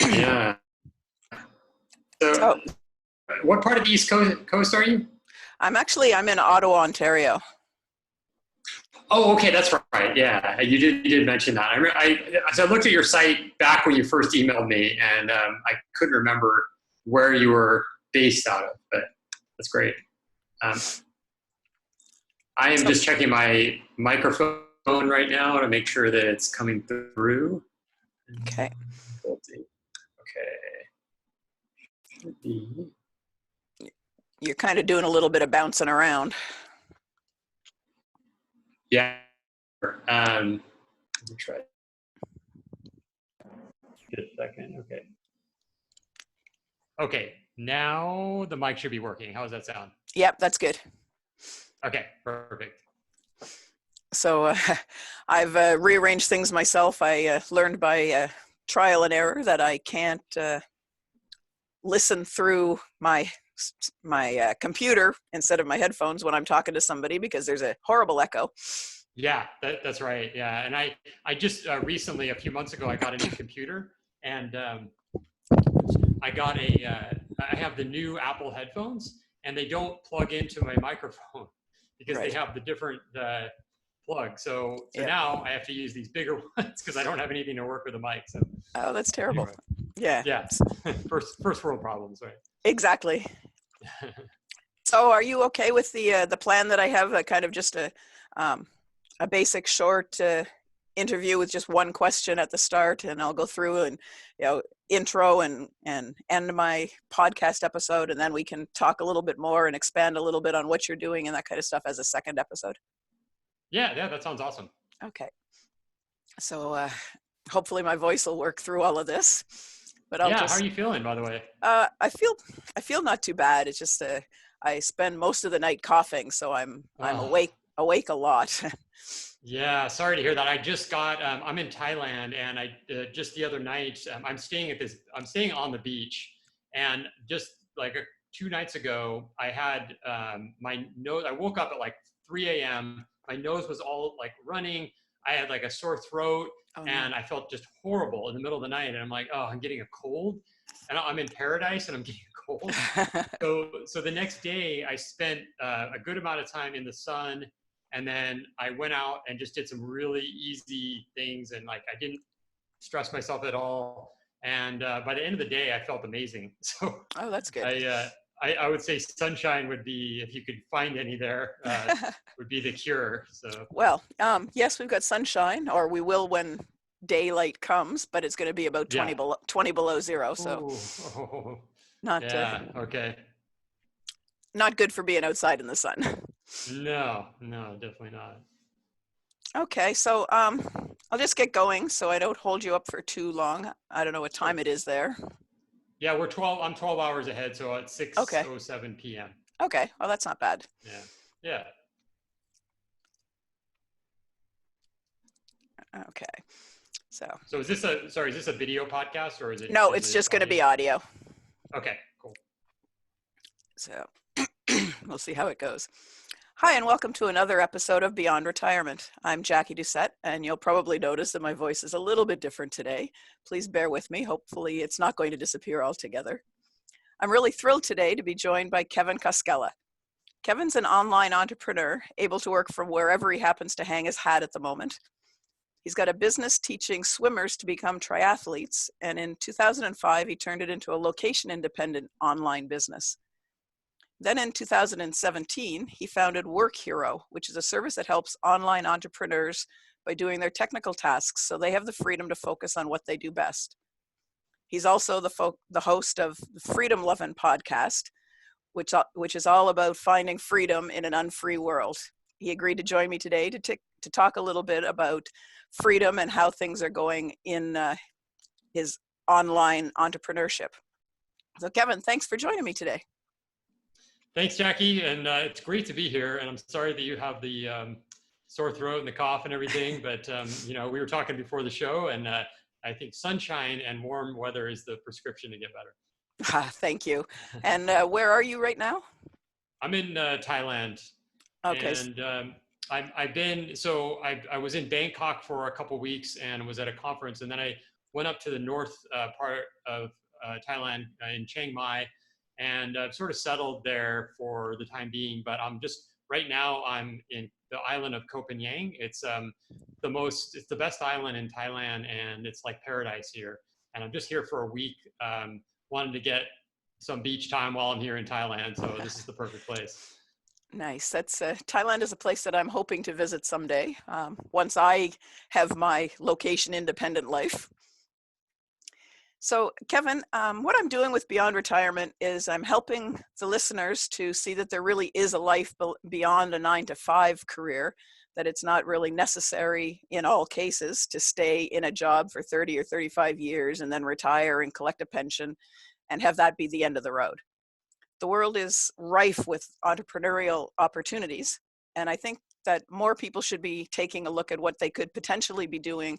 Yeah. So, Oh, what part of the East Coast are you? I'm in Ottawa, Ontario. Oh, okay, that's right. Yeah, you did mention that. So I looked at your site back when you first emailed me, and I couldn't remember where you were based out of, but that's great. Um, I am So, just checking my microphone right now to make sure that it's coming through. okay. Okay. Should be. You're kind of doing a little bit of bouncing around. Yeah. Let me try. Just a second. Okay. Okay. Now the mic should be working. How does that sound? Yep, that's good. Okay. Perfect. So I've rearranged things myself. I learned by trial and error that I can't listen through my computer instead of my headphones when I'm talking to somebody because there's a horrible echo. Yeah, that's right. Yeah, and I just recently, a few months ago, I got a new computer, and I have the new Apple headphones, and they don't plug into my microphone because they Right. have the different plug. So Yep. now I have to use these bigger ones because I don't have anything to work with the mic. So Oh, that's terrible. anyway, Yeah. yeah, first world problems, right? Exactly. So, are you okay with the plan that I have? Kind of just um, a basic short interview with just one question at the start, and I'll go through and intro and end my podcast episode, and then we can talk a little bit more and expand a little bit on what you're doing and that kind of stuff as a second episode. Yeah, that sounds awesome. Okay. So hopefully my voice will work through all of this, but I'll Yeah, how are just you feeling, by the way? I feel not too bad. It's just I spend most of the night coughing, so I'm Oh. awake a lot. Yeah, sorry to hear that. I just got. I'm in Thailand, and I just the other night. I'm staying on the beach, and just like 2 nights ago, I had my nose. I woke up at like 3 a.m. My nose was all like running. I had like a sore throat, Oh no. and I felt just horrible in the middle of the night. And I'm like, oh, I'm getting a cold, and I'm in paradise, and I'm getting a cold. So the next day, I spent a good amount of time in the sun, and then I went out and just did some really easy things, and like I didn't stress myself at all. And by the end of the day, I felt amazing. So Oh, that's good. I would say sunshine would be, if you could find any there, would be the cure. So Well, yes, we've got sunshine, or we will when daylight comes, but it's going to be about yeah. 20 below zero, so Ooh, oh, not yeah. Okay. not good for being outside in the sun. No, definitely not. Okay, so I'll just get going so I don't hold you up for too long. I don't know what time Sure. it is there. Yeah, I'm 12 hours ahead, so at Okay. 6:07 p.m. Okay, well, that's not bad. Yeah. Yeah. Okay, so So is this a video podcast, or no, is it's it just going to audio? be audio. Okay, cool. So we'll see how it goes. Hi, and welcome to another episode of Beyond Retirement. I'm Jackie Doucette, and you'll probably notice that my voice is a little bit different today. Please bear with me. Hopefully, it's not going to disappear altogether. I'm really thrilled today to be joined by Kevin Koskella. Kevin's an online entrepreneur, able to work from wherever he happens to hang his hat at the moment. He's got a business teaching swimmers to become triathletes, and in 2005, he turned it into a location-independent online business. Then in 2017, he founded Work Hero, which is a service that helps online entrepreneurs by doing their technical tasks so they have the freedom to focus on what they do best. He's also the host of the Freedom Lovin' podcast, which is all about finding freedom in an unfree world. He agreed to join me today to talk a little bit about freedom and how things are going in his online entrepreneurship. So Kevin, thanks for joining me today. Thanks, Jackie, and it's great to be here. And I'm sorry that you have the sore throat and the cough and everything, but we were talking before the show, and I think sunshine and warm weather is the prescription to get better. Thank you. And where are you right now? I'm in Thailand, Okay. and I was in Bangkok for a couple weeks and was at a conference, and then I went up to the north part of Thailand in Chiang Mai, and sort of settled there for the time being. But I'm just right now I'm in the island of Koh Phangan. It's the best island in Thailand, and it's like paradise here. And I'm just here for a week. Wanted to get some beach time while I'm here in Thailand, so this is the perfect place. Nice. That's Thailand is a place that I'm hoping to visit someday. Once I have my location independent life. So, Kevin, what I'm doing with Beyond Retirement is I'm helping the listeners to see that there really is a life beyond a 9 to 5 career, that it's not really necessary in all cases to stay in a job for 30 or 35 years and then retire and collect a pension and have that be the end of the road. The world is rife with entrepreneurial opportunities, and I think that more people should be taking a look at what they could potentially be doing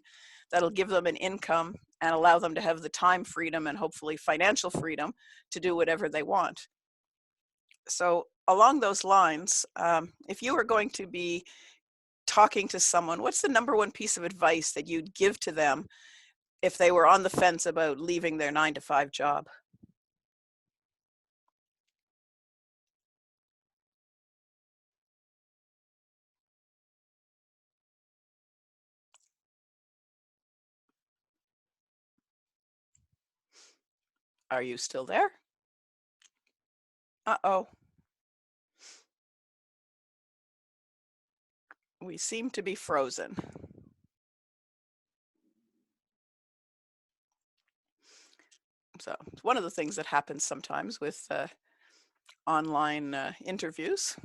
that'll give them an income and allow them to have the time freedom and hopefully financial freedom to do whatever they want. So along those lines, if you were going to be talking to someone, what's the number one piece of advice that you'd give to them if they were on the fence about leaving their 9 to 5 job? Are you still there? Uh-oh. We seem to be frozen. So it's one of the things that happens sometimes with online interviews.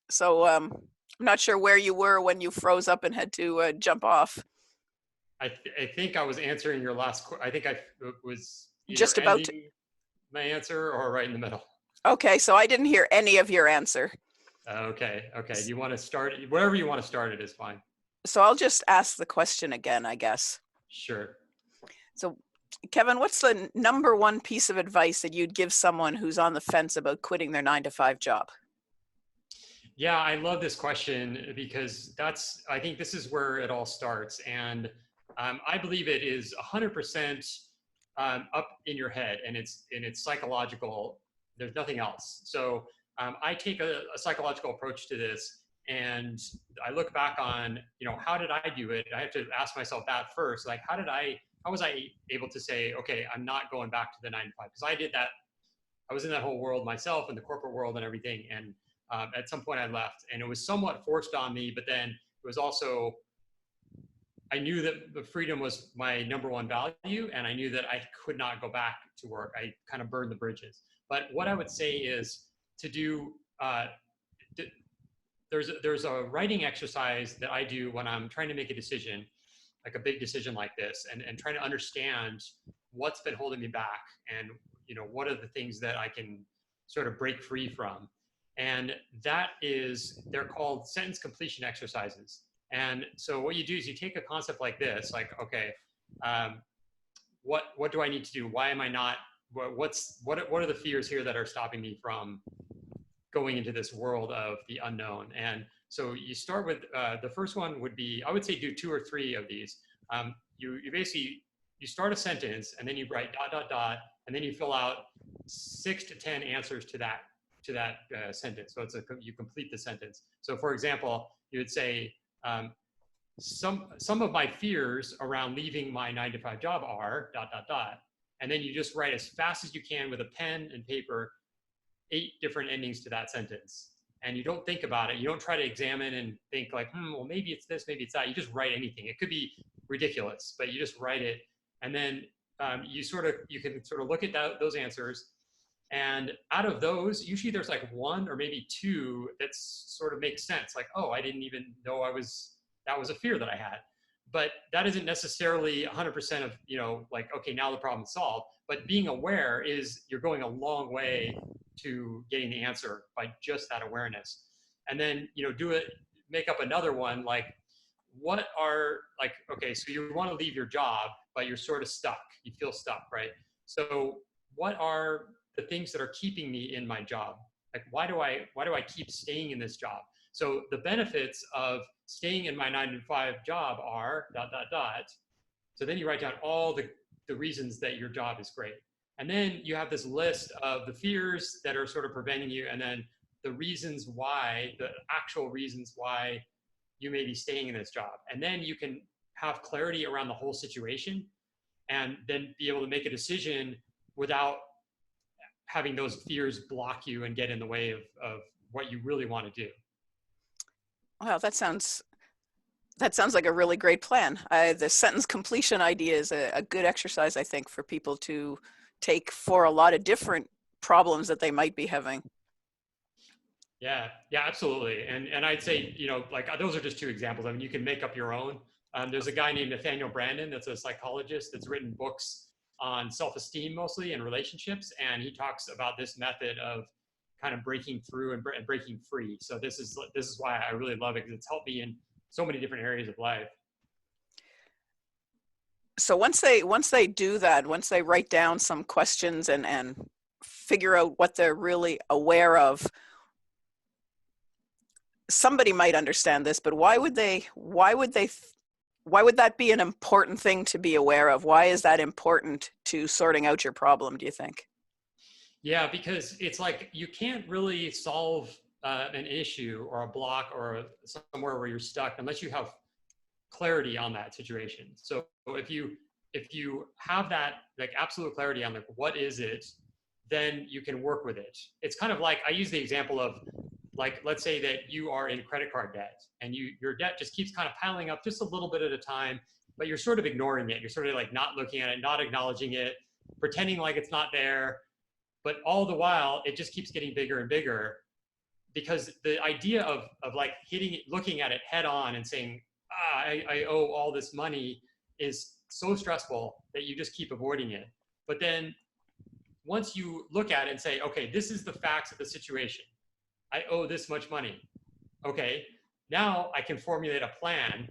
So I'm not sure where you were when you froze up and had to jump off. I think I was answering your last. I think I was either Just about to. ending my answer or right in the middle. Okay, so I didn't hear any of your answer. Okay. Do you want to start? Wherever you want to start it is fine. So I'll just ask the question again, I guess. Sure. So, Kevin, what's the number one piece of advice that you'd give someone who's on the fence about quitting their 9 to 5 job? Yeah, I love this question because I think this is where it all starts. And I believe it is 100% up in your head, and it's psychological. There's nothing else. So I take a psychological approach to this, and I look back on, how did I do it? I have to ask myself that first. Like, how was I able to say, okay, I'm not going back to the 9 to 5? Because I did that. I was in that whole world myself, in the corporate world and everything. And at some point I left, and it was somewhat forced on me, but then it was also, I knew that the freedom was my number one value, and I knew that I could not go back to work. I kind of burned the bridges. But what I would say is to do, there's a writing exercise that I do when I'm trying to make a decision, like a big decision like this, and trying to understand what's been holding me back, and what are the things that I can sort of break free from. And they're called sentence completion exercises. And so what you do is you take a concept like this, like, okay, what do I need to do? Why am I not, what are the fears here that are stopping me from going into this world of the unknown? And so you start with, the first one would be, I would say do 2 or 3 of these. You basically, you start a sentence, and then you write ... and then you fill out 6 to 10 answers to that sentence. So you complete the sentence. So for example, you would say, some of my fears around leaving my 9 to 5 job are ... And then you just write as fast as you can with a pen and paper 8 different endings to that sentence. And you don't think about it. You don't try to examine and think like, well, maybe it's this, maybe it's that. You just write anything. It could be ridiculous, but you just write it. And then you can sort of look at those answers. And out of those, usually there's like 1 or maybe 2 that sort of makes sense. Like, oh, I didn't even know that was a fear that I had. But that isn't necessarily 100% of, like, okay, now the problem's solved. But being aware you're going a long way to getting the answer by just that awareness. And then, make up another one, like, okay, so you want to leave your job, but you're sort of stuck. You feel stuck, right? So what are the things that are keeping me in my job? Like, why do I keep staying in this job? So the benefits of staying in my 9 to 5 job are dot, dot, dot. So then you write down all the reasons that your job is great. And then you have this list of the fears that are sort of preventing you, and then the reasons why, the actual reasons why you may be staying in this job. And then you can have clarity around the whole situation and then be able to make a decision without having those fears block you and get in the way of what you really want to do. Wow, that sounds like a really great plan. The sentence completion idea is a good exercise, I think, for people to take for a lot of different problems that they might be having. Yeah, absolutely. And I'd say, like those are just two examples. I mean, you can make up your own. There's a guy named Nathaniel Brandon that's a psychologist that's written books on self-esteem mostly and relationships. And he talks about this method of kind of breaking through and breaking free. So this is why I really love it, because it's helped me in so many different areas of life. So once they do that, once they write down some questions and figure out what they're really aware of, somebody might understand this, but why would that be an important thing to be aware of? Why is that important to sorting out your problem, do you think? Yeah, because it's like you can't really solve an issue or a block or somewhere where you're stuck unless you have clarity on that situation. So if you have that like absolute clarity on like what is it, then you can work with it. It's kind of like, I use the example of, like, let's say that you are in credit card debt and your debt just keeps kind of piling up just a little bit at a time, but you're sort of ignoring it. You're sort of like not looking at it, not acknowledging it, pretending like it's not there. But all the while, it just keeps getting bigger and bigger, because the idea of like hitting it, looking at it head on and saying, I owe all this money is so stressful that you just keep avoiding it. But then once you look at it and say, okay, this is the facts of the situation. I owe this much money. Okay, now I can formulate a plan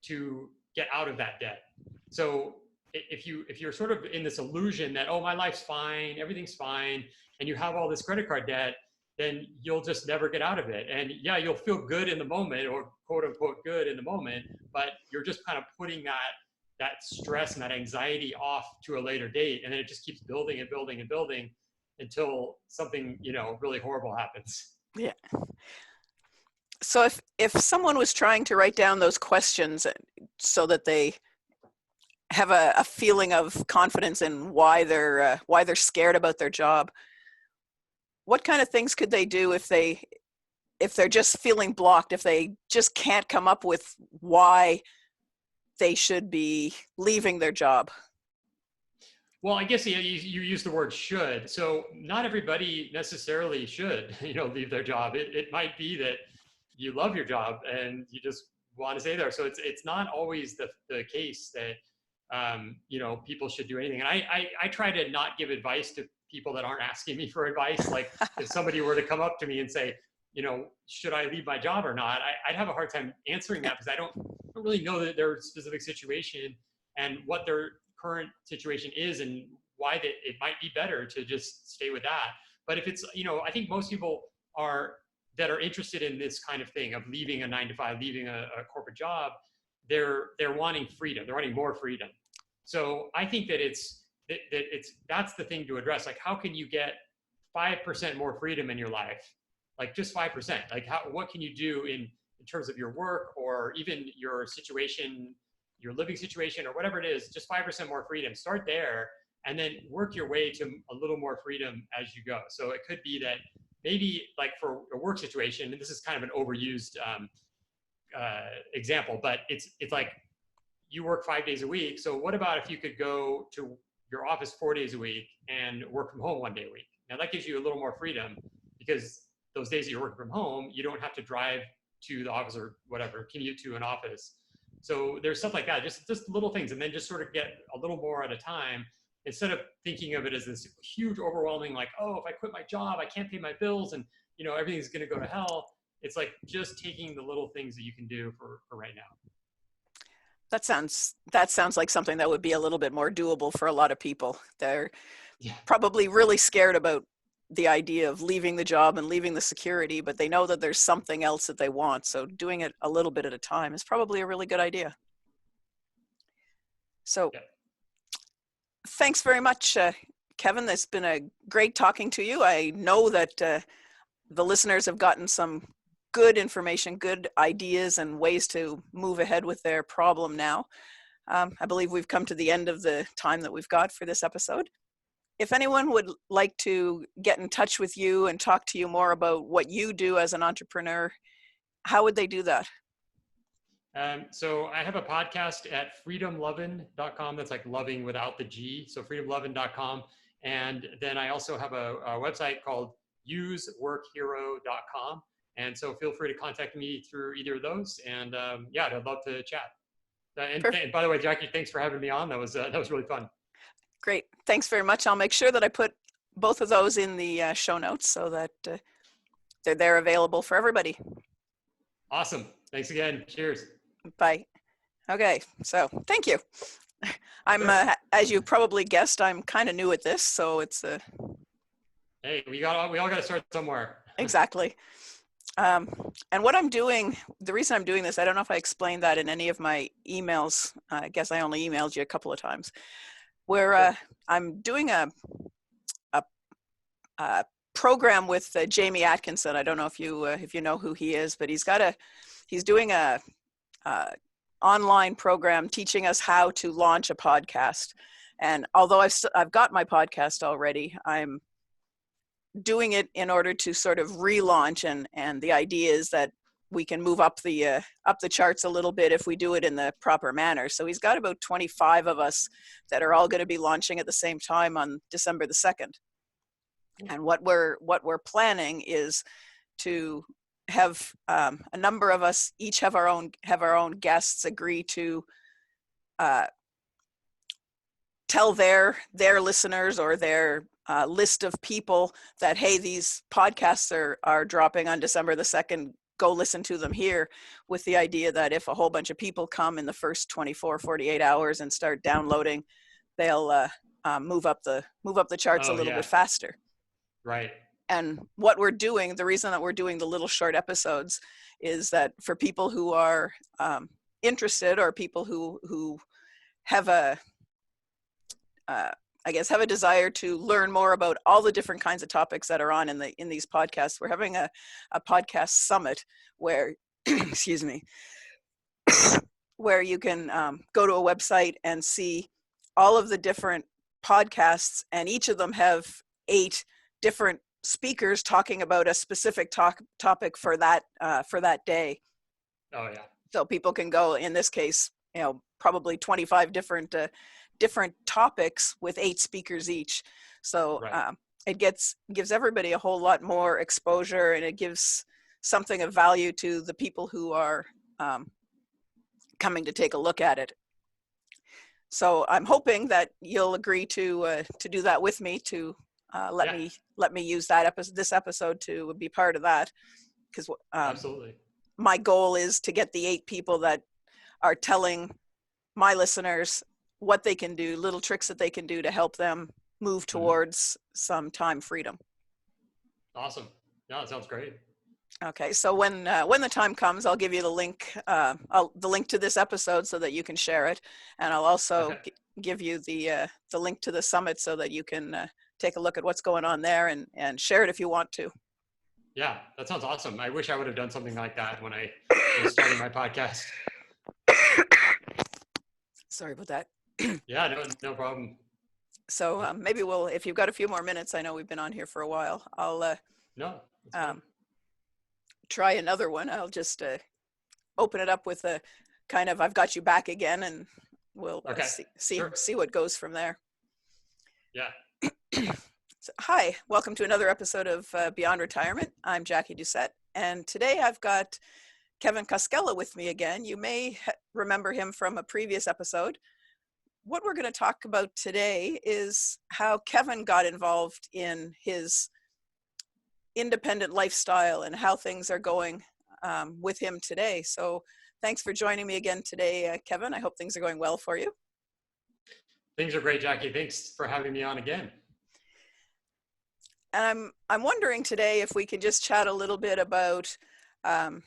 to get out of that debt. So if you're sort of in this illusion that, oh, my life's fine, everything's fine, and you have all this credit card debt, then you'll just never get out of it. And yeah, you'll feel good in the moment, or quote unquote good in the moment, but you're just kind of putting that stress and that anxiety off to a later date. And then it just keeps building and building and building until something, really horrible happens. Yeah. So if someone was trying to write down those questions so that they have a feeling of confidence in why they're scared about their job, what kind of things could they do if they're just feeling blocked, if they just can't come up with why they should be leaving their job? Well, I guess you use the word should. So not everybody necessarily should, leave their job. It might be that you love your job and you just want to stay there. So it's not always the case that, people should do anything. And I try to not give advice to people that aren't asking me for advice. Like if somebody were to come up to me and say, should I leave my job or not? I'd have a hard time answering that, because I don't really know their specific situation and what their current situation is and why it might be better to just stay with that. But if it's, I think most people that are interested in this kind of thing of leaving a 9 to 5, leaving a corporate job, they're wanting freedom. They're wanting more freedom. So I think that that's the thing to address. Like, how can you get 5% more freedom in your life? Like just 5%. Like what can you do in terms of your work or even your situation, your living situation or whatever it is, just 5% more freedom. Start there and then work your way to a little more freedom as you go. So it could be that maybe like for a work situation, and this is kind of an overused example, but it's like you work 5 days a week. So what about if you could go to your office 4 days a week and work from home 1 day a week? Now that gives you a little more freedom, because those days that you're working from home, you don't have to drive to the office or whatever, commute to an office. So there's stuff like that, just little things, and then just sort of get a little more at a time, instead of thinking of it as this huge overwhelming, like, oh, if I quit my job, I can't pay my bills and everything's going to go to hell. It's like just taking the little things that you can do for right now. That sounds like something that would be a little bit more doable for a lot of people. Yeah. probably really scared about the idea of leaving the job and leaving the security, but they know that there's something else that they want. So doing it a little bit at a time is probably a really good idea. So Yeah. thanks very much, Kevin. It's been a great talking to you. I know that the listeners have gotten some good information, good ideas, and ways to move ahead with their problem now. I believe we've come to the end of the time that we've got for this episode. If anyone would like to get in touch with you and talk to you more about what you do as an entrepreneur, how would they do that? So I have a podcast at freedomlovin.com. That's like loving without the G. So freedomlovin.com. And then I also have a website called useworkhero.com. And so feel free to contact me through either of those. And yeah, I'd love to chat. And by the way, Jackie, thanks for having me on. That was really fun. Great. Thanks very much. I'll make sure that I put both of those in the show notes so that they're there available for everybody. Awesome. Thanks again. Cheers. Bye. Okay. So thank you. I'm, as you probably guessed, I'm kind of new at this, so it's Hey, we all got to start somewhere. Exactly. And what I'm doing, the reason I'm doing this, I don't know if I explained that in any of my emails. I guess I only emailed you a couple of times. Where I'm doing a program with Jamie Atkinson. I don't know if you know who he is, but he's doing a online program teaching us how to launch a podcast. And although I've got my podcast already, I'm doing it in order to sort of relaunch, and the idea is that we can move up the charts a little bit if we do it in the proper manner. So he's got about 25 of us that are all going to be launching at the same time on December the 2nd. And what we're planning is to have a number of us each have our own guests agree to tell their listeners or their list of people that, hey, these podcasts are dropping on December the 2nd. Go listen to them here, with the idea that if a whole bunch of people come in the first 24, 48 hours and start downloading, they'll move up the charts a little bit faster. Right. And what we're doing, the reason that we're doing the little short episodes is that for people who are interested, or people who have have a desire to learn more about all the different kinds of topics that are on in these podcasts. We're having a podcast summit where, excuse me, where you can go to a website and see all of the different podcasts, and each of them have 8 different speakers talking about a specific topic for that day. Oh yeah. So people can go, in this case, probably 25 different topics with 8 speakers each. So right. It gives everybody a whole lot more exposure, and it gives something of value to the people who are coming to take a look at it. So I'm hoping that you'll agree to do that with me, to let me use this episode to be part of that, because absolutely, my goal is to get the 8 people that are telling my listeners what they can do, little tricks that they can do to help them move towards some time freedom. Awesome. No, it sounds great. Okay, so when the time comes, I'll give you the link to this episode so that you can share it, and I'll also give you the link to the summit so that you can take a look at what's going on there and share it if you want to. Yeah, that sounds awesome. I wish I would have done something like that when I was starting my podcast. Sorry about that. Yeah, no problem. So maybe if you've got a few more minutes, I know we've been on here for a while, I'll try another one. I'll just open it up with a kind of, I've got you back again, and we'll see what goes from there. Yeah. So, hi, welcome to another episode of Beyond Retirement. I'm Jackie Doucette, and today I've got Kevin Koskella with me again. You may remember him from a previous episode. What we're going to talk about today is how Kevin got involved in his independent lifestyle and how things are going with him today. So thanks for joining me again today, Kevin. I hope things are going well for you. Things are great, Jackie. Thanks for having me on again. I'm wondering today if we can just chat a little bit about um,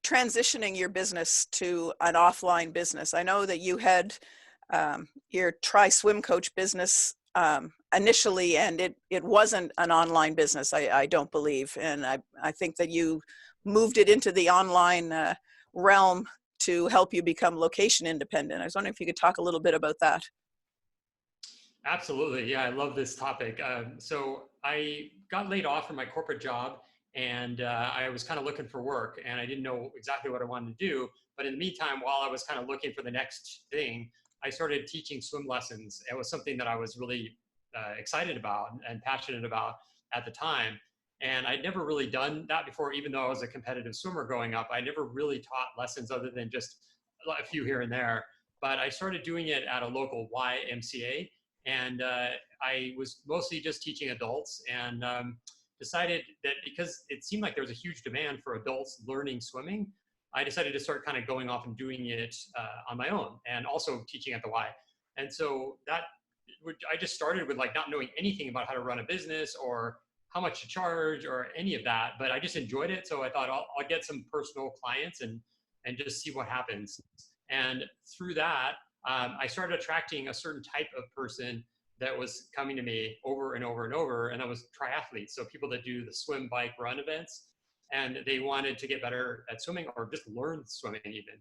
transitioning your business to an offline business. I know that you had your Try Swim Coach business initially, and it wasn't an online business, I don't believe. And I think that you moved it into the online realm to help you become location independent. I was wondering if you could talk a little bit about that. Absolutely. Yeah, I love this topic. So I got laid off from my corporate job and I was kind of looking for work and I didn't know exactly what I wanted to do. But in the meantime, while I was kind of looking for the next thing, I started teaching swim lessons. It was something that I was really excited about and passionate about at the time. And I'd never really done that before, even though I was a competitive swimmer growing up. I never really taught lessons other than just a few here and there. But I started doing it at a local YMCA, and I was mostly just teaching adults and decided that because it seemed like there was a huge demand for adults learning swimming, I decided to start kind of going off and doing it on my own and also teaching at the Y. And so that I just started with like not knowing anything about how to run a business or how much to charge or any of that, but I just enjoyed it. So I thought I'll get some personal clients and just see what happens. And through that, I started attracting a certain type of person that was coming to me over and over and over, and that was triathletes. So people that do the swim, bike, run events, and they wanted to get better at swimming or just learn swimming even.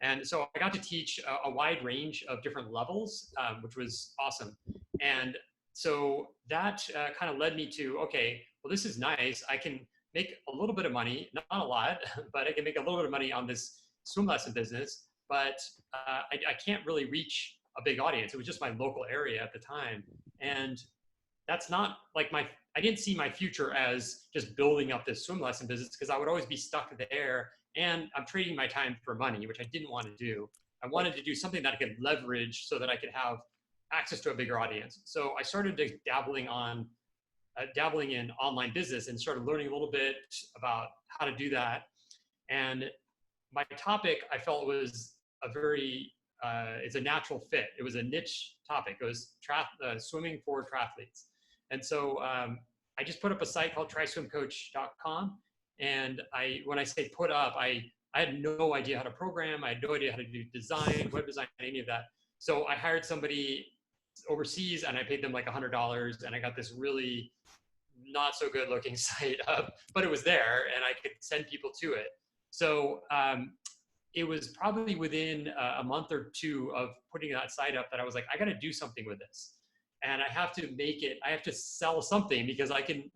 And so I got to teach a wide range of different levels, which was awesome. And so that kind of led me to, okay, well, this is nice. I can make a little bit of money, not a lot, but I can make a little bit of money on this swim lesson business, but I can't really reach a big audience. It was just my local area at the time. And that's not like I didn't see my future as just building up this swim lesson business because I would always be stuck there and I'm trading my time for money, which I didn't want to do. I wanted to do something that I could leverage so that I could have access to a bigger audience. So I started dabbling in online business and started learning a little bit about how to do that. And my topic, I felt was it's a natural fit. It was a niche topic. It was swimming for triathletes. And so I just put up a site called tryswimcoach.com. And when I say put up, I had no idea how to program. I had no idea how to do design, web design, any of that. So I hired somebody overseas and I paid them like $100 and I got this really not so good looking site up, but it was there and I could send people to it. So it was probably within a month or two of putting that site up that I was like, I got to do something with this. And I have to sell something because I can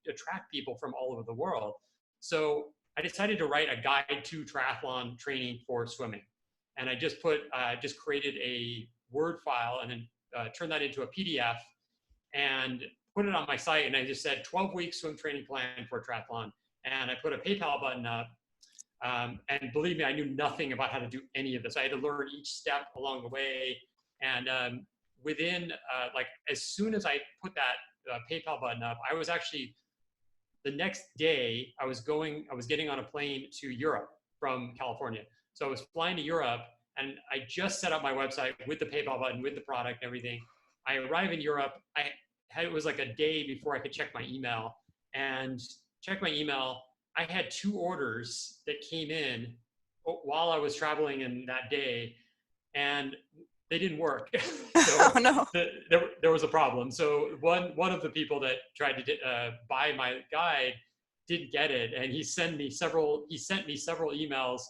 attract people from all over the world. So I decided to write a guide to triathlon training for swimming. And I just created a Word file and then turned that into a PDF and put it on my site. And I just said 12-week swim training plan for triathlon. And I put a PayPal button up. And believe me, I knew nothing about how to do any of this. I had to learn each step along the way. And within, as soon as I put that PayPal button up, I was actually, the next day, I was getting on a plane to Europe from California. So I was flying to Europe and I just set up my website with the PayPal button, with the product and everything. I arrive in Europe. It was like a day before I could check my email and check my email. I had 2 orders that came in while I was traveling in that day, and they didn't work. So Oh no. there was a problem. So one of the people that tried to buy my guide didn't get it, and he sent me several emails,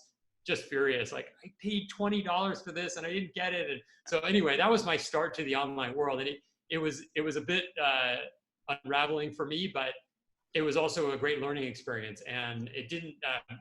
just furious, like, I paid $20 for this and I didn't get it. And so anyway, that was my start to the online world, and it was a bit unraveling for me, but it was also a great learning experience. And it didn't,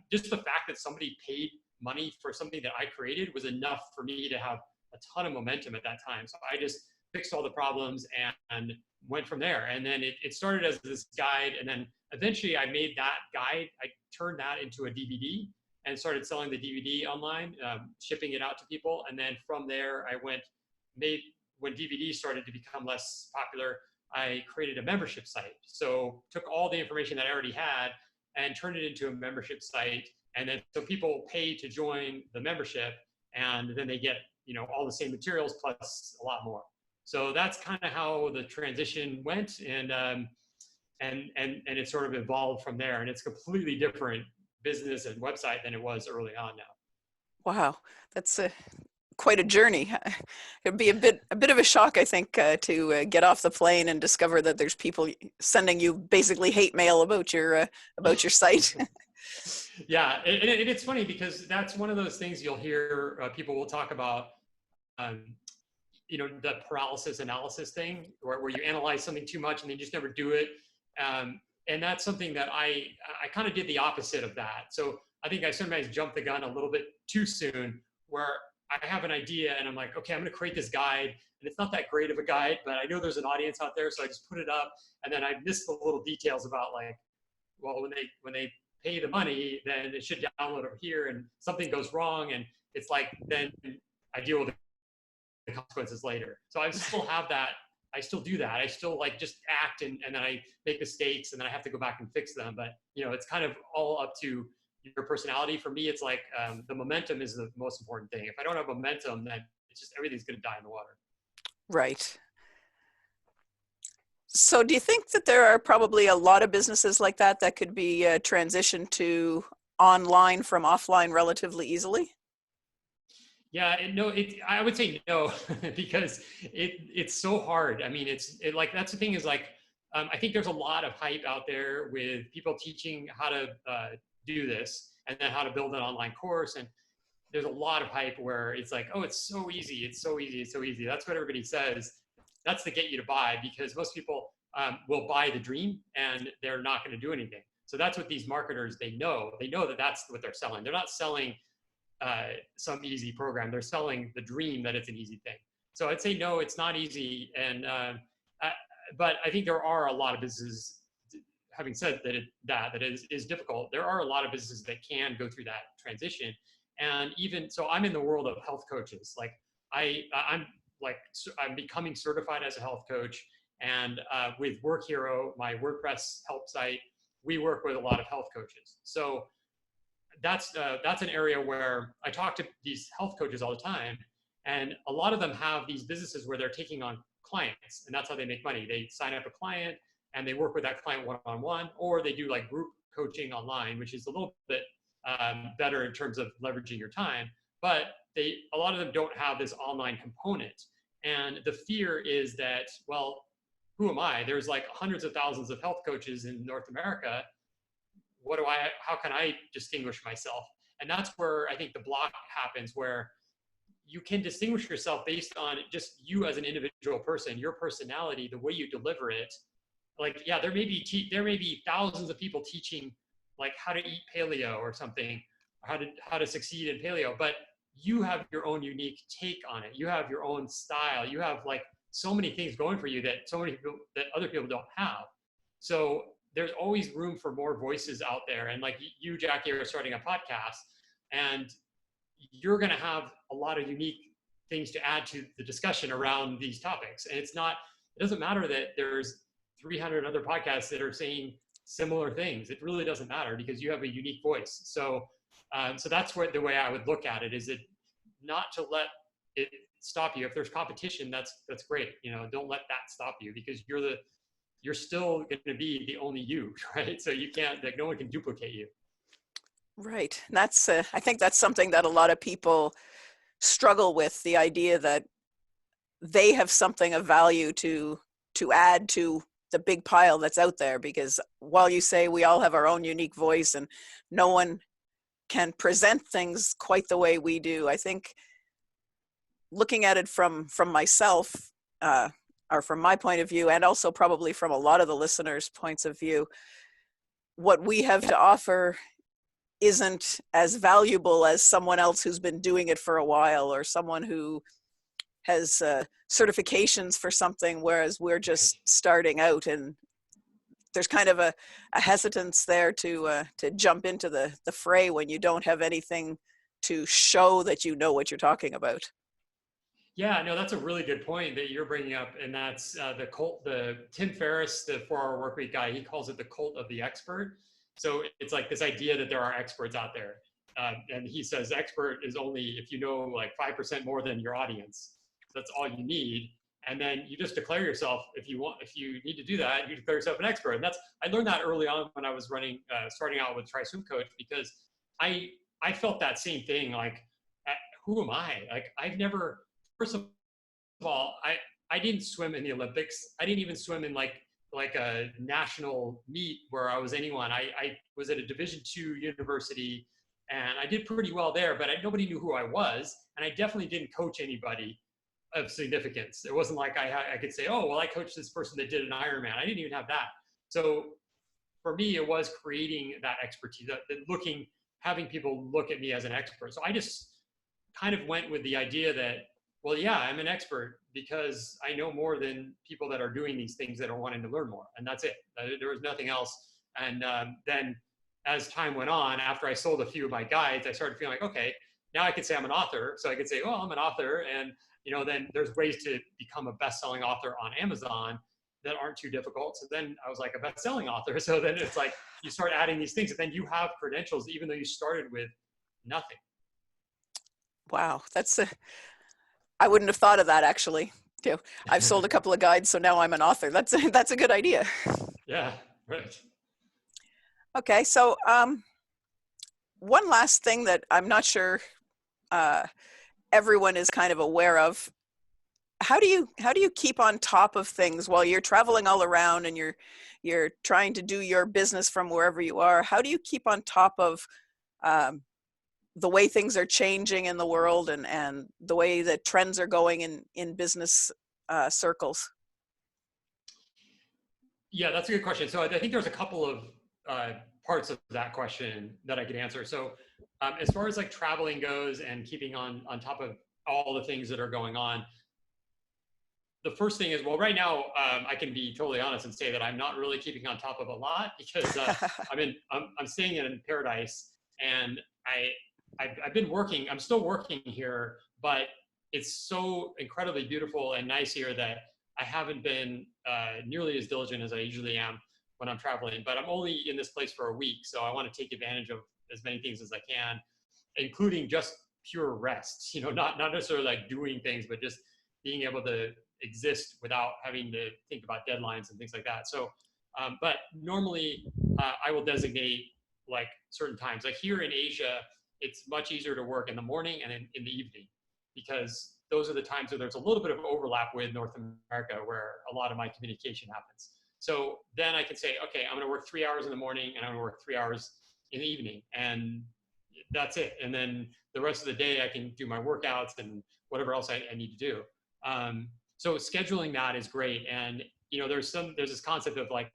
just the fact that somebody paid money for something that I created was enough for me to have a ton of momentum at that time. So I just fixed all the problems and went from there. And then it started as this guide. And then eventually I made that guide, I turned that into a DVD and started selling the DVD online, shipping it out to people. And then from there, when DVD started to become less popular, I created a membership site. So took all the information that I already had and turned it into a membership site. And then so people pay to join the membership and then they get, all the same materials plus a lot more. So that's kind of how the transition went, and it sort of evolved from there. And it's completely different business and website than it was early on now. Wow, that's quite a journey. It'd be a bit of a shock, I think, to get off the plane and discover that there's people sending you basically hate mail about your site. Yeah, and it's funny because that's one of those things you'll hear people will talk about. Um, the paralysis analysis thing, where you analyze something too much and they just never do it. And that's something that I kind of did the opposite of that. So I think I sometimes jump the gun a little bit too soon, where I have an idea and I'm like, okay, I'm going to create this guide, and it's not that great of a guide, but I know there's an audience out there, so I just put it up, and then I miss the little details about, like, well, when they pay the money, then it should download over here, and something goes wrong, and it's like, then I deal with the consequences later. So I still have that. I still do that. I still like just act, and then I make mistakes, and then I have to go back and fix them. But it's kind of all up to your personality. For me, it's like the momentum is the most important thing. If I don't have momentum, then it's just everything's going to die in the water. Right. So do you think that there are probably a lot of businesses like that could be transitioned to online from offline relatively easily? Yeah, I would say no, because it's so hard. I mean, like, that's the thing, is like, I think there's a lot of hype out there with people teaching how to do this, and then how to build an online course. And there's a lot of hype where it's like, oh, it's so easy, it's so easy, it's so easy. That's what everybody says. That's to get you to buy, because most people will buy the dream and they're not going to do anything. So that's what these marketers, they know that that's what they're selling. They're not selling some easy program. They're selling the dream that it's an easy thing. So I'd say no, it's not easy. And but I think there are a lot of businesses. Having said that it is difficult, there are a lot of businesses that can go through that transition. And even so, I'm in the world of health coaches. Like I'm becoming certified as a health coach, and with Work Hero, my WordPress help site, we work with a lot of health coaches. So that's an area where I talk to these health coaches all the time, and a lot of them have these businesses where they're taking on clients, and that's how they make money. They sign up a client and they work with that client one-on-one, or they do like group coaching online, which is a little bit better in terms of leveraging your time. But a lot of them don't have this online component, and the fear is that, well, who am I? There's like hundreds of thousands of health coaches in North America. How can I distinguish myself? And that's where I think the block happens, where you can distinguish yourself based on just you as an individual person, your personality, the way you deliver it. Like, yeah, there may be thousands of people teaching like how to eat paleo or something, or how to succeed in paleo, but you have your own unique take on it. You have your own style. You have like so many things going for you that other people don't have. So there's always room for more voices out there. And like you, Jackie, are starting a podcast, and you're going to have a lot of unique things to add to the discussion around these topics. And it doesn't matter that there's 300 other podcasts that are saying similar things. It really doesn't matter, because you have a unique voice. So that's the way I would look at it, is it not to let it stop you. If there's competition, that's great. Don't let that stop you, because you're still going to be the only you, right? So you can't, like, no one can duplicate you. Right. That's I think that's something that a lot of people struggle with, the idea that they have something of value to add to the big pile that's out there. Because while you say we all have our own unique voice and no one can present things quite the way we do, I think looking at it from myself, or from my point of view, and also probably from a lot of the listeners' points of view, what we have to offer isn't as valuable as someone else who's been doing it for a while, or someone who has certifications for something, whereas we're just starting out. And there's kind of a hesitance there to jump into the fray when you don't have anything to show that you know what you're talking about. Yeah, no, that's a really good point that you're bringing up, and that's the Tim Ferriss, the 4-Hour Workweek guy. He calls it the cult of the expert. So it's like this idea that there are experts out there, and he says expert is only if you know like 5% more than your audience. That's all you need. And then you just declare yourself, if you need to do that, you declare yourself an expert. And I learned that early on when I was starting out with Try Swim Coach, because I felt that same thing. Like, who am I? Like, I've never, first of all, I didn't swim in the Olympics. I didn't even swim in like a national meet where I was anyone. I was at a Division II university, and I did pretty well there, but nobody knew who I was, and I definitely didn't coach anybody of significance. It wasn't like I could say, oh, well, I coached this person that did an Ironman. I didn't even have that. So for me, it was creating that expertise, having people look at me as an expert. So I just kind of went with the idea that, well, yeah, I'm an expert because I know more than people that are doing these things that are wanting to learn more. And that's it. There was nothing else. And then as time went on, after I sold a few of my guides, I started feeling like, okay, now I could say I'm an author. So I could say, oh, I'm an author. And, then there's ways to become a best-selling author on Amazon that aren't too difficult. So then I was like a best-selling author. So then it's like, you start adding these things, and then you have credentials, even though you started with nothing. Wow. I wouldn't have thought of that, actually. I've sold a couple of guides, so now I'm an author. That's a good idea. Yeah, right. Okay. So, one last thing that I'm not sure, everyone is kind of aware of. How do you keep on top of things while you're traveling all around and you're trying to do your business from wherever you are? How do you keep on top of the way things are changing in the world and the way that trends are going in business circles? Yeah, that's a good question. So I think there's a couple of parts of that question that I could answer. So as far as like traveling goes and keeping on top of all the things that are going on, the first thing is, well, right now I can be totally honest and say that I'm not really keeping on top of a lot, because I'm staying in paradise, and I've been working. I'm still working here, but it's so incredibly beautiful and nice here that I haven't been nearly as diligent as I usually am when I'm traveling. But I'm only in this place for a week, so I want to take advantage of as many things as I can, including just pure rest. Not necessarily like doing things, but just being able to exist without having to think about deadlines and things like that. So, but normally I will designate like certain times. Like here in Asia, it's much easier to work in the morning and in the evening, because those are the times where there's a little bit of overlap with North America, where a lot of my communication happens. So then I can say, okay, I'm going to work 3 hours in the morning and I'm going to work 3 hours in the evening, and that's it. And then the rest of the day I can do my workouts and whatever else I need to do. So scheduling that is great. And there's this concept of like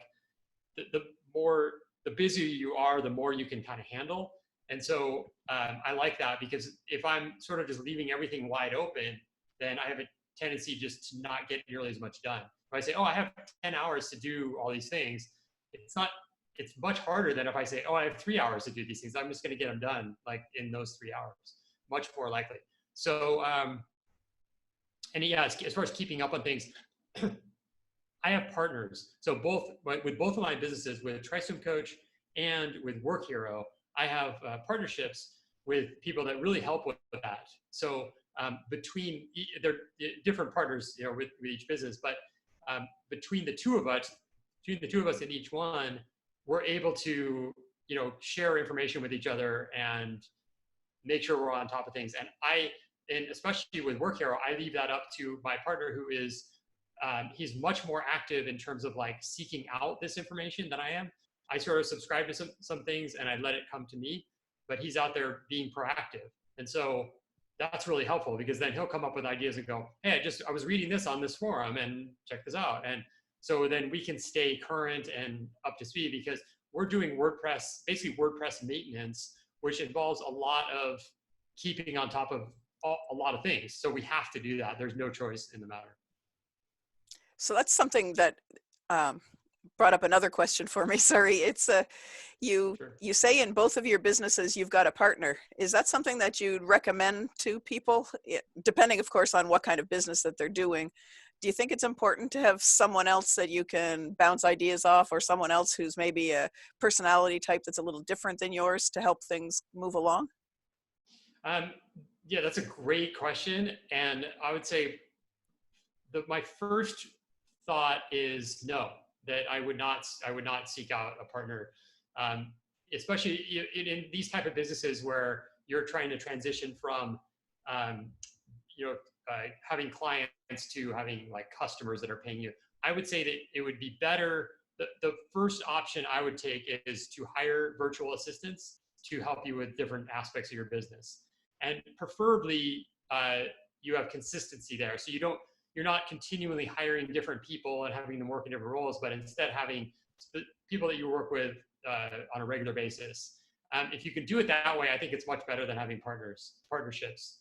the busier you are, the more you can kind of handle. And so I like that, because if I'm sort of just leaving everything wide open, then I have a tendency just to not get nearly as much done. If I say, oh, I have 10 hours to do all these things, it's much harder than if I say, oh, I have 3 hours to do these things. I'm just going to get them done like in those 3 hours, much more likely. So, and yeah, as far as keeping up on things, I have partners. So with both of my businesses, with Try Swim Coach and with Work Hero, I have partnerships with people that really help with that. So they're different partners, with each business, but between the two of us in each one, we're able to, share information with each other and make sure we're on top of things. And especially with Work Hero, I leave that up to my partner, who is, he's much more active in terms of like seeking out this information than I am. I sort of subscribe to some things and I let it come to me, but he's out there being proactive. And so that's really helpful, because then he'll come up with ideas and go, hey, I was reading this on this forum and check this out. And so then we can stay current and up to speed, because we're doing basically WordPress maintenance, which involves a lot of keeping on top of a lot of things. So we have to do that. There's no choice in the matter. So that's something that brought up another question for me. Sorry. It's you say in both of your businesses you've got a partner. Is that something that you'd recommend to people, depending, of course, on what kind of business that they're doing? Do you think it's important to have someone else that you can bounce ideas off, or someone else who's maybe a personality type that's a little different than yours, to help things move along? Yeah, that's a great question. And I would say my first thought is no, that I would not seek out a partner, especially in these type of businesses where you're trying to transition from, um, you know, having clients to having like customers that are paying you. I would say that it would be better. The first option I would take is to hire virtual assistants to help you with different aspects of your business, and preferably you have consistency there, so you're not continually hiring different people and having them work in different roles, but instead having people that you work with on a regular basis. If you can do it that way, I think it's much better than having partnerships,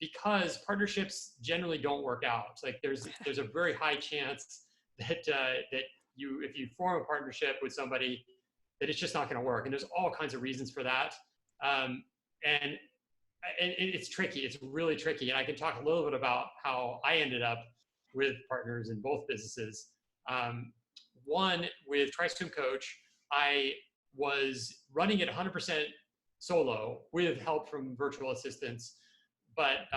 because partnerships generally don't work out. It's like there's a very high chance that if you form a partnership with somebody, that it's just not going to work, and there's all kinds of reasons for that. And it's tricky. It's really tricky. And I can talk a little bit about how I ended up with partners in both businesses. One, with TriSwim Coach, I was running it 100% solo with help from virtual assistants. But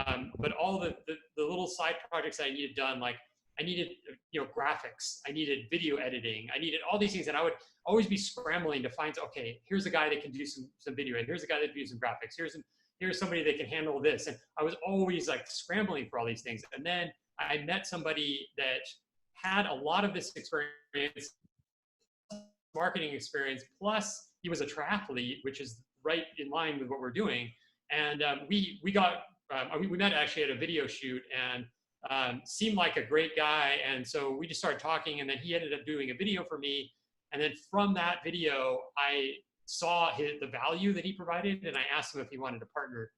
all the little side projects I needed done, like I needed, graphics, I needed video editing, I needed all these things, and I would always be scrambling to find, okay, here's a guy that can do some video, and here's a guy that can do some graphics, here's somebody that can handle this. And I was always like scrambling for all these things. And then I met somebody that had a lot of this experience, marketing experience, plus he was a triathlete, which is right in line with what we're doing. And we met actually at a video shoot, and seemed like a great guy. And so we just started talking, and then he ended up doing a video for me. And then from that video, I saw the value that he provided, and I asked him if he wanted to partner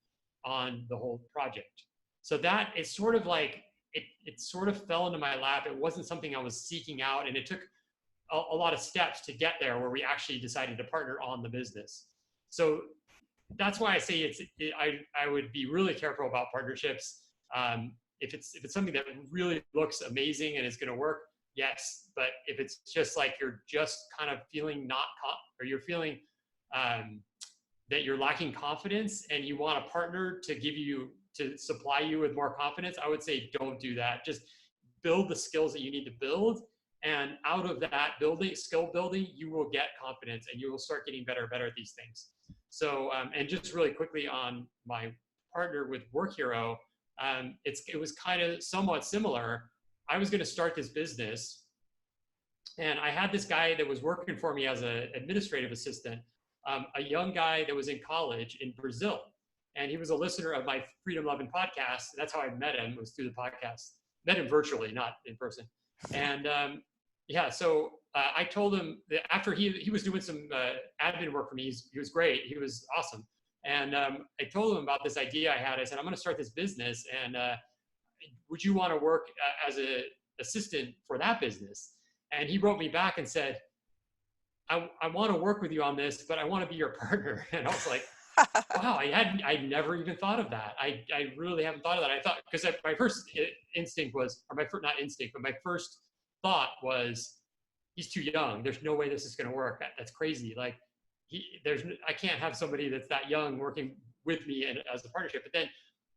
on the whole project. So that is sort of like, it sort of fell into my lap. It wasn't something I was seeking out, and it took a lot of steps to get there where we actually decided to partner on the business. So that's why I say I would be really careful about partnerships. If it's something that really looks amazing and is going to work, yes. But if it's just like you're just kind of feeling or you're feeling that you're lacking confidence and you want a partner to supply you with more confidence, I would say don't do that. Just build the skills that you need to build, and out of that skill building, you will get confidence, and you will start getting better and better at these things. So, and just really quickly on my partner with Work Hero, it was kind of somewhat similar. I was going to start this business, and I had this guy that was working for me as an administrative assistant, a young guy that was in college in Brazil. And he was a listener of my Freedom Loving podcast. That's how I met him, was through the podcast. Met him virtually, not in person. And so I told him that after he was doing some admin work for me, he was great. He was awesome. And I told him about this idea I had. I said, I'm going to start this business, and would you want to work as an assistant for that business? And he wrote me back and said, I want to work with you on this, but I want to be your partner. And I was like, wow, I never even thought of that. I really haven't thought of that. I thought, because my first instinct was, or my first, not instinct, but my first thought was, he's too young. There's no way this is going to work. That's crazy. Like, I can't have somebody that's that young working with me as a partnership. But then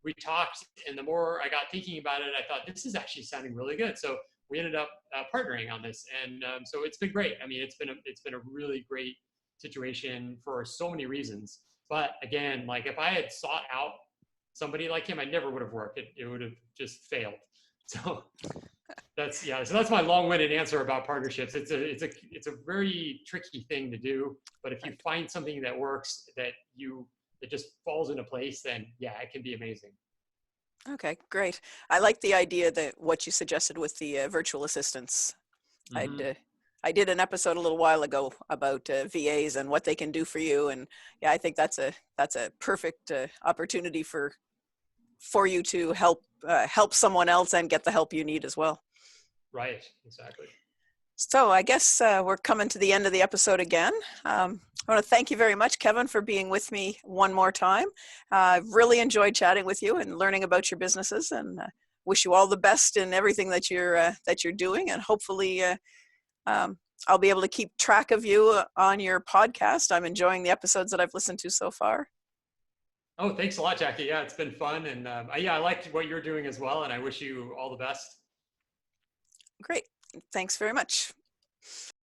we talked, and the more I got thinking about it, I thought, this is actually sounding really good. So we ended up partnering on this, and so it's been great. I mean, it's been a really great situation for so many reasons. But again, like if I had sought out somebody like him, I never would have worked. It would have just failed. So that's my long-winded answer about partnerships. It's a very tricky thing to do, but if you find something that works, that just falls into place, then yeah, it can be amazing. Okay, great. I like the idea that what you suggested with the virtual assistants. Mm-hmm. I did an episode a little while ago about VAs and what they can do for you, and yeah, I think that's a perfect opportunity for you to help someone else and get the help you need as well. Right, exactly. So I guess we're coming to the end of the episode again. I want to thank you very much, Kevin, for being with me one more time. I've really enjoyed chatting with you and learning about your businesses, and wish you all the best in everything that you're doing. And hopefully I'll be able to keep track of you on your podcast. I'm enjoying the episodes that I've listened to so far. Oh, thanks a lot, Jackie. Yeah, it's been fun. And I liked what you're doing as well. And I wish you all the best. Great. Thanks very much.